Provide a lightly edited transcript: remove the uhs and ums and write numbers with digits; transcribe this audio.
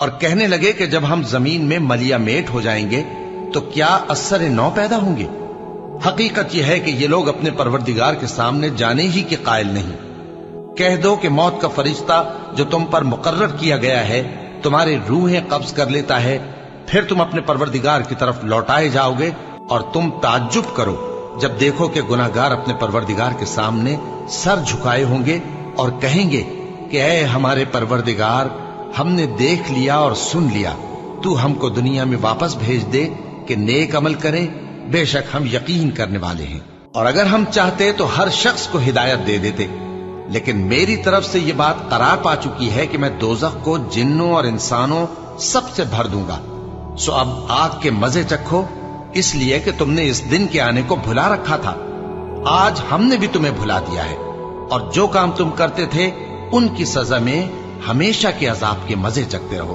اور کہنے لگے کہ جب ہم زمین میں ملیا میٹ ہو جائیں گے تو کیا اثر نو پیدا ہوں گے؟ حقیقت یہ ہے کہ یہ لوگ اپنے پروردگار کے سامنے جانے ہی کے قائل نہیں۔ کہہ دو کہ موت کا فرشتہ جو تم پر مقرر کیا گیا ہے تمہاری روحیں قبض کر لیتا ہے، پھر تم اپنے پروردگار کی طرف لوٹائے جاؤ گے، اور تم تعجب کرو جب دیکھو کہ گناہگار اپنے پروردگار کے سامنے سر جھکائے ہوں گے اور کہیں گے کہ اے ہمارے پروردگار، ہم نے دیکھ لیا اور سن لیا، تو ہم کو دنیا میں واپس بھیج دے کہ نیک عمل کریں، بے شک ہم یقین کرنے والے ہیں۔ اور اگر ہم چاہتے تو ہر شخص کو ہدایت دے دیتے، لیکن میری طرف سے یہ بات قرار پا چکی ہے کہ میں دوزخ کو جنوں اور انسانوں سب سے بھر دوں گا، سو اب آگ کے مزے چکھو، اس لیے کہ تم نے اس دن کے آنے کو بھلا رکھا تھا۔ آج ہم نے بھی تمہیں بھلا دیا ہے، اور جو کام تم کرتے تھے ان کی سزا میں ہمیشہ کے عذاب کے مزے چکھتے رہو۔